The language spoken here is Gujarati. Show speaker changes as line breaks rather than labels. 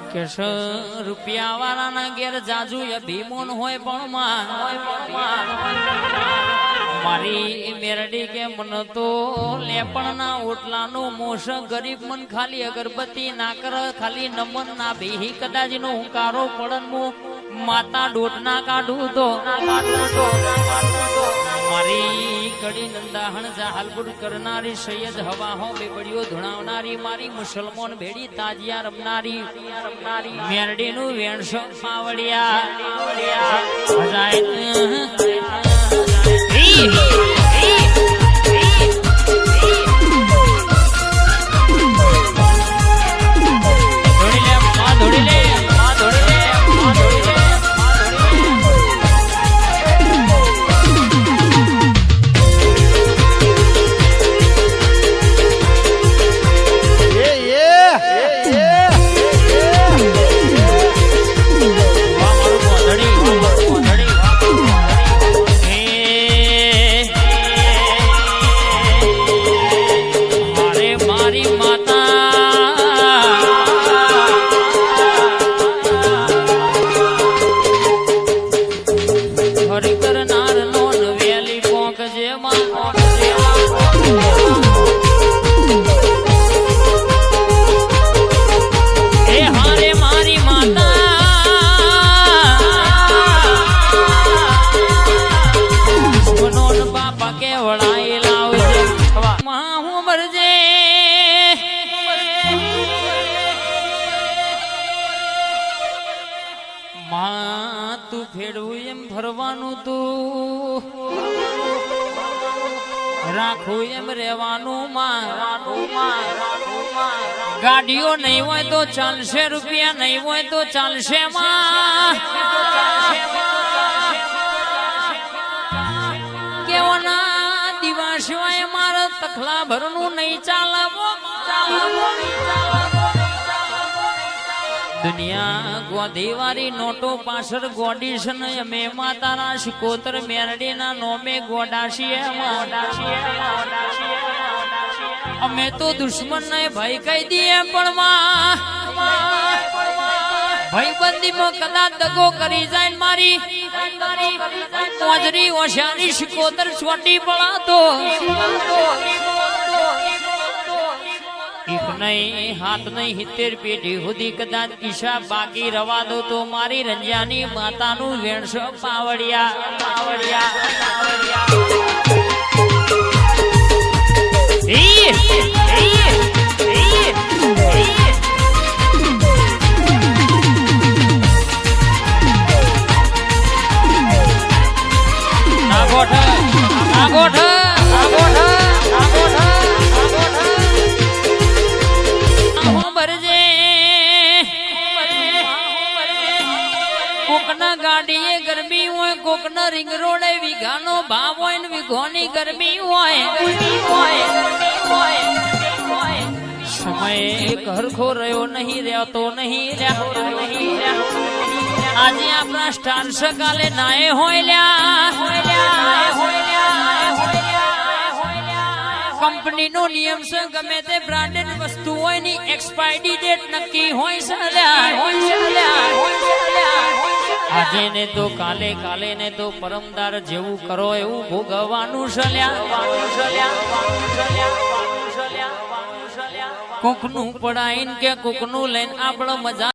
કે રૂપિયા વાળાના ઘેર જાજુ ભીમોન હોય પણ મારી મેરડી કે મન તો લેપણના ઓટલાનું મોશ ગરીબ મન ખાલી અગરબત્તી ના કર ખાલી નમન ના ભી કદાચ નો હુંકારો પડન માતા ડોટ ના કાઢું તો મારી કડી નંદાહણ જાહલગુડ કરનારી સૈયદ હવા હો બેબડીઓ ધુણાવનારી મારી મુસલમાન ભેડી તાજિયા રમનારી મેરડી નું વેણસો પાવડિયા તું ફેરવું એમ ફરવાનું તું રાખું એમ રેવાનું ગાડીઓ નહીં હોય તો ચાલશે રૂપિયા નહીં હોય તો ચાલશે કેવાના દિવસ હોય મારા તખલા ભરનું નહીં ચાલવો દુનિયા ગોધીવારી નોટો પાછળ ગોડીશન અમે માતાના શિકોતર મેરડી ના નોમે ગોડાશીએ અમે તો દુશ્મન ને ભય કહી દઈએ પણ ભાઈબંધી માં કદાચ દગો કરી જાય મારી મોજરી ઓશારી શિકોતર છોટી પડાતો નહીં હાથ નહીં 70 પેઢી સુધી કદાચ ઈશા બાકી રવા દો તો મારી રંજાની માતાનું વેણસો પાવડિયા કોકના ગાડીએ ગરમી હોય કોકના રિંગ રોડે વીઘાનો ભાવ હોય ને વીઘોની ગરમી હોય સમય ઘરખો રહ્યો નહીં રહેતો નહીં આજે આપણા સ્ટાર સકાલે નાય હોય કંપની નો નિયમ છે ગમે તે બ્રાન્ડેડ વસ્તુ હોય ની એક્સપાયરી ડેટ નક્કી હોય આજે ને તો કાલે ને તો પરમદાર જેવું કરો એવું ભોગવવાનું કોકનું પડાઈને કે કોકનું લઈને આપણો મજા